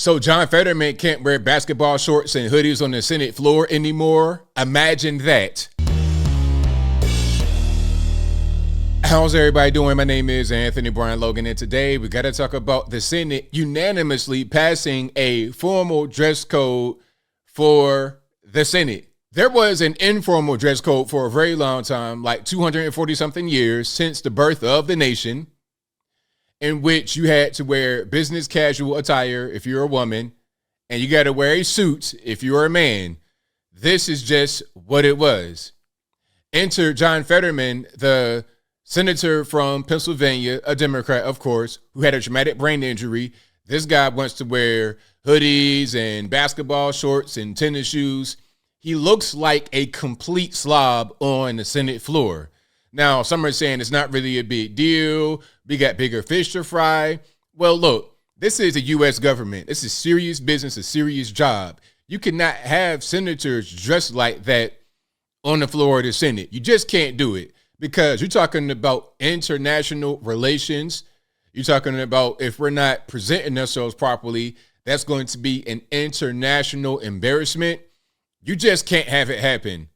So John Fetterman can't wear basketball shorts and hoodies on the Senate floor anymore. Imagine that. How's everybody doing? My name is Anthony Brian Logan, and today we got to talk about the Senate unanimously passing a formal dress code for the Senate. There was an informal dress code for a very long time, like 240 something years since the birth of the nation, in which you had to wear business casual attire if you're a woman, and you got to wear a suit if you're a man. This is just what it was. Enter John Fetterman, the senator from Pennsylvania, a Democrat, of course, who had a traumatic brain injury. This guy wants to wear hoodies and basketball shorts and tennis shoes. He looks like a complete slob on the Senate floor. Now, some are saying it's not really a big deal. We got bigger fish to fry. Well, look, this is the U.S. government. This is serious business, a serious job. You cannot have senators dressed like that on the floor of the Senate. You just can't do it because you're talking about international relations. You're talking about if we're not presenting ourselves properly, that's going to be an international embarrassment. You just can't have it happen.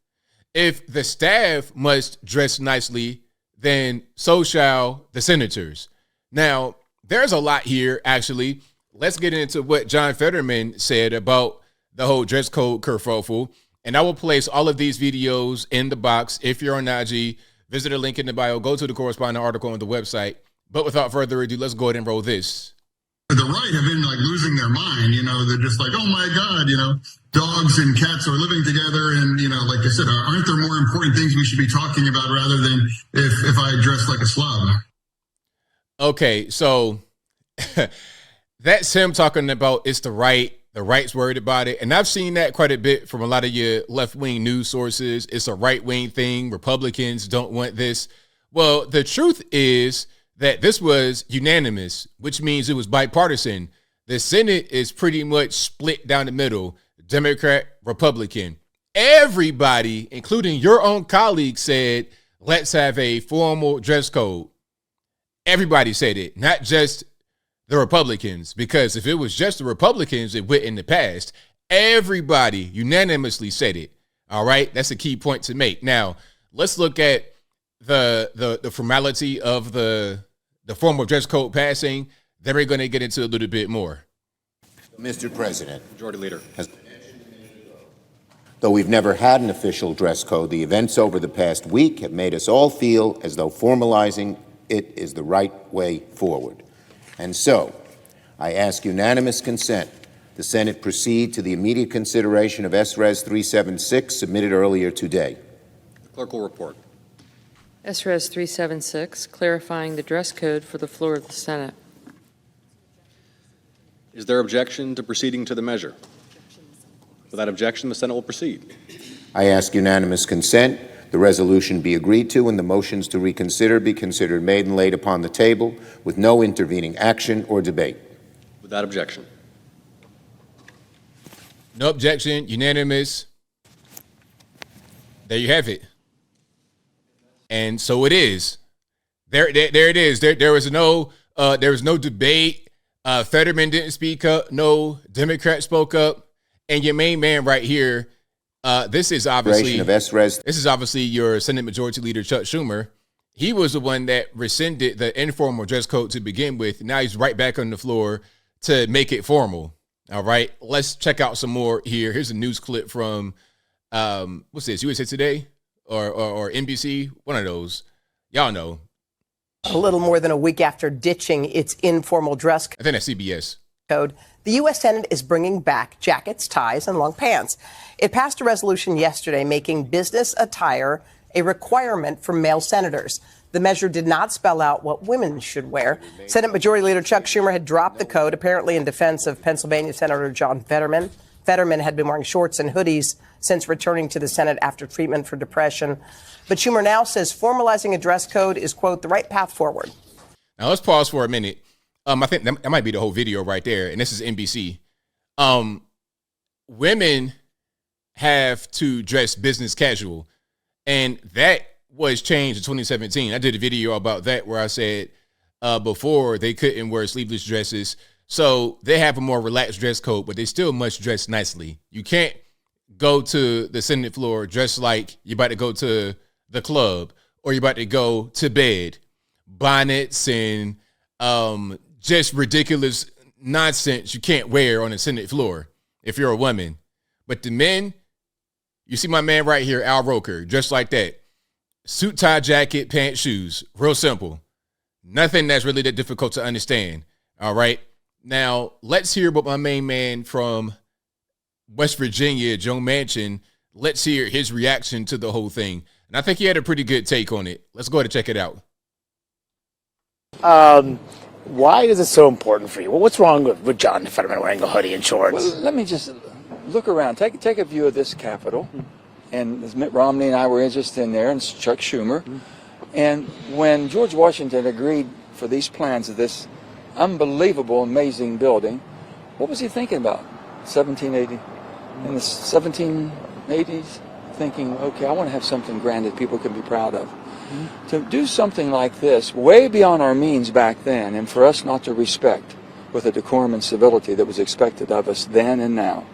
If the staff must dress nicely, then so shall the senators. Now, there's a lot here, actually. Let's get into what John Fetterman said about the whole dress code kerfuffle. And I will place all of these videos in the box. If you're on IG, visit the link in the bio, go to the corresponding article on the website. But without further ado, let's go ahead and roll this. The right have been like losing their mind, they're just like, oh my God, dogs and cats are living together. And, like I said, aren't there more important things we should be talking about rather than if I dress like a slob? Okay, so that's him talking about it's the right's worried about it. And I've seen that quite a bit from a lot of your left-wing news sources. It's a right-wing thing. Republicans don't want this. Well, the truth is that this was unanimous, which means it was bipartisan. The Senate is pretty much split down the middle, Democrat, Republican. Everybody, including your own colleagues, said, let's have a formal dress code. Everybody said it, not just the Republicans, because if it was just the Republicans, it went in the past. Everybody unanimously said it. All right, that's a key point to make. Now, let's look at the formality of the formal dress code passing. Then we're going to get into a little bit more. Mr. President, Majority Leader. Though we've never had an official dress code, the events over the past week have made us all feel as though formalizing it is the right way forward. And so, I ask unanimous consent the Senate proceed to the immediate consideration of S-Res 376 submitted earlier today. The clerk will report. S-Res 376, clarifying the dress code for the floor of the Senate. Is there objection to proceeding to the measure? Without objection, the Senate will proceed. I ask unanimous consent the resolution be agreed to and the motions to reconsider be considered made and laid upon the table with no intervening action or debate. Without objection. No objection, unanimous. There you have it. And so it is. There it is. There was no debate. Federman didn't speak up. No Democrat spoke up. And your main man right here, this is obviously your Senate Majority Leader Chuck Schumer. He was the one that rescinded the informal dress code to begin with. Now he's right back on the floor to make it formal. All right, let's check out some more here. Here's a news clip from what's this? USA Today or NBC? One of those. Y'all know. A little more than a week after ditching its informal dress I think that's CBS. code, the U.S. Senate is bringing back jackets, ties, and long pants. It passed a resolution yesterday making business attire a requirement for male senators. The measure did not spell out what women should wear. Senate Majority Leader Chuck Schumer had dropped the code, apparently in defense of Pennsylvania Senator John Fetterman. Fetterman had been wearing shorts and hoodies since returning to the Senate after treatment for depression. But Schumer now says formalizing a dress code is, quote, the right path forward. Now, let's pause for a minute. I think that might be the whole video right there. And this is NBC. Women have to dress business casual. And that was changed in 2017. I did a video about that where I said before they couldn't wear sleeveless dresses. So they have a more relaxed dress code, but they still must dress nicely. You can't go to the Senate floor dressed like you're about to go to the club or you're about to go to bed. Bonnets and just ridiculous nonsense you can't wear on the Senate floor if you're a woman. But the men, you see my man right here, Al Roker, dressed like that. Suit, tie, jacket, pants, shoes. Real simple. Nothing that's really that difficult to understand. All right. Now, let's hear what my main man from West Virginia, Joe Manchin, let's hear his reaction to the whole thing. And I think he had a pretty good take on it. Let's go ahead and check it out. Why is it so important for you? Well, what's wrong with John Fetterman wearing a hoodie and shorts? Well, let me just look around. Take a view of this Capitol. And as Mitt Romney and I were interested in there, and Chuck Schumer. And when George Washington agreed for these plans of this unbelievable, amazing building, what was he thinking about? 1780? In the 1780s? Thinking, okay, I want to have something grand that people can be proud of. To do something like this, way beyond our means back then, and for us not to respect with the decorum and civility that was expected of us then and now.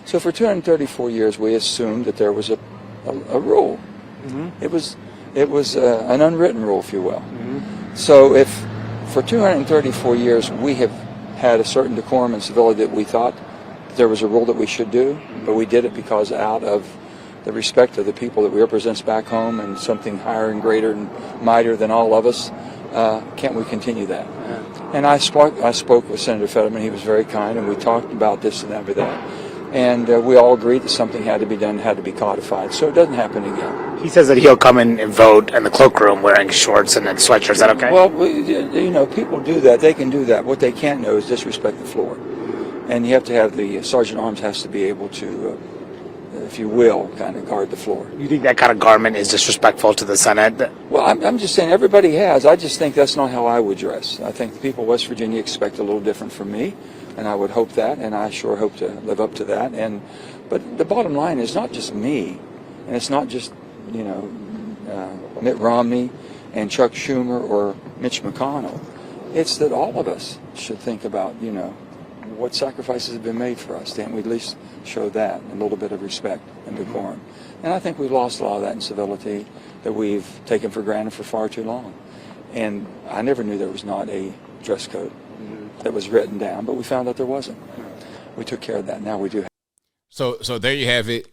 So for 234 years, we assumed that there was a rule. It was an unwritten rule, if you will. So if for 234 years we have had a certain decorum and civility that we thought there was a rule that we should do, but we did it because out of the respect of the people that we represent back home and something higher and greater and mightier than all of us, can't we continue that? And I spoke with Senator Fetterman. He was very kind, and we talked about this and that and that. And we all agreed that something had to be done, had to be codified, so it doesn't happen again. He says that he'll come in and vote in the cloakroom wearing shorts and sweatshirts. Is that okay? Well, you know, people do that. They can do that. What they can't know is disrespect the floor. And you have to have the Sergeant at Arms has to be able to, if you will, kind of guard the floor. You think that kind of garment is disrespectful to the Senate? Well, I'm just saying everybody has. I just think that's not how I would dress. I think the people of West Virginia expect a little different from me, and I would hope that, and I sure hope to live up to that. But the bottom line is not just me, and it's not just, you know, Mitt Romney and Chuck Schumer or Mitch McConnell. It's that all of us should think about, you know, what sacrifices have been made for us. Can't we at least show that, a little bit of respect and decorum? And I think we've lost a lot of that in civility that we've taken for granted for far too long. And I never knew there was not a dress code that was written down, but we found out there wasn't. We took care of that. Now we do. So there you have it.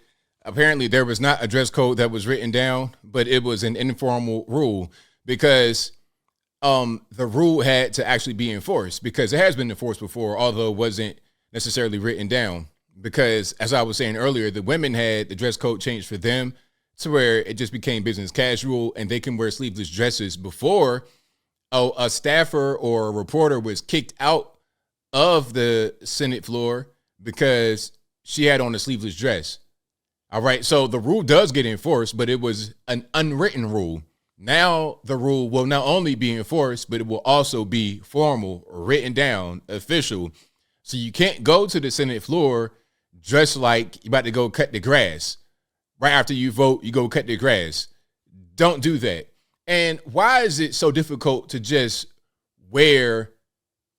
Apparently there was not a dress code that was written down, but it was an informal rule because the rule had to actually be enforced, because it has been enforced before, although it wasn't necessarily written down. Because as I was saying earlier, the women had the dress code changed for them to where it just became business casual and they can wear sleeveless dresses. Before, a staffer or a reporter was kicked out of the Senate floor because she had on a sleeveless dress. All right. So the rule does get enforced, but it was an unwritten rule. Now the rule will not only be enforced, but it will also be formal, written down, official. So you can't go to the Senate floor dressed like you're about to go cut the grass. Right after you vote, you go cut the grass. Don't do that. And why is it so difficult to just wear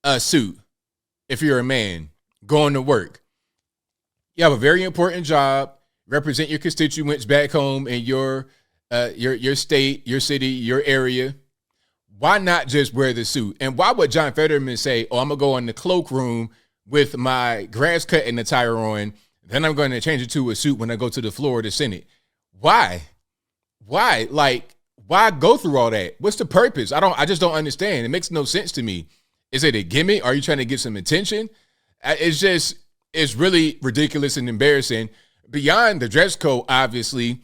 a suit if you're a man going to work? You have a very important job, represent your constituents back home in your state, your city, your area. Why not just wear the suit? And why would John Fetterman say, oh, I'm going to go in the cloakroom with my grass cutting attire on, then I'm going to change it to a suit when I go to the floor of the Senate? Why? Like, why go through all that? What's the purpose? I just don't understand. It makes no sense to me. Is it a gimmick? Are you trying to get some attention? It's really ridiculous and embarrassing. Beyond the dress code, obviously,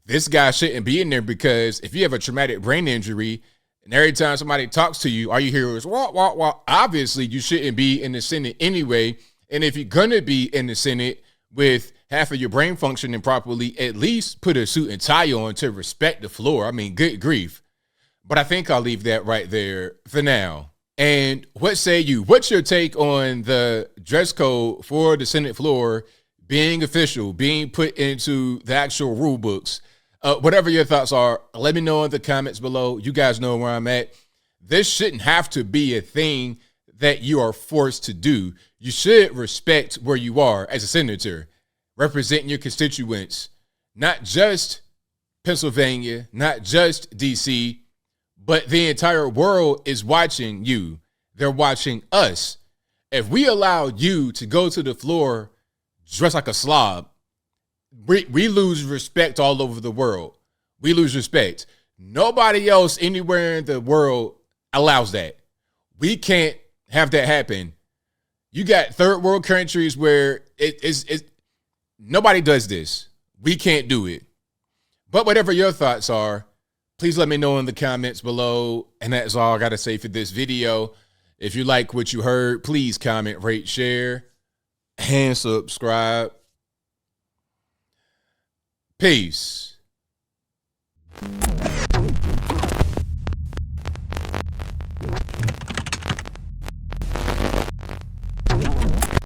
this guy shouldn't be in there, because if you have a traumatic brain injury and every time somebody talks to you, all you hear is wah, wah, wah, obviously you shouldn't be in the Senate anyway. And if you're going to be in the Senate with half of your brain functioning properly, at least put a suit and tie on to respect the floor. I mean, good grief. But I think I'll leave that right there for now. And what say you? What's your take on the dress code for the Senate floor being official, being put into the actual rule books? Whatever your thoughts are, let me know in the comments below. You guys know where I'm at. This shouldn't have to be a thing that you are forced to do. You should respect where you are as a senator, representing your constituents, not just Pennsylvania, not just DC, but the entire world is watching you. They're watching us. If we allow you to go to the floor dressed like a slob, we lose respect all over the world. We lose respect. Nobody else anywhere in the world allows that. We can't have that happen. You got third world countries where nobody does this. We can't do it. But whatever your thoughts are, please let me know in the comments below. And that's all I got to say for this video. If you like what you heard, please comment, rate, share, and subscribe. Peace.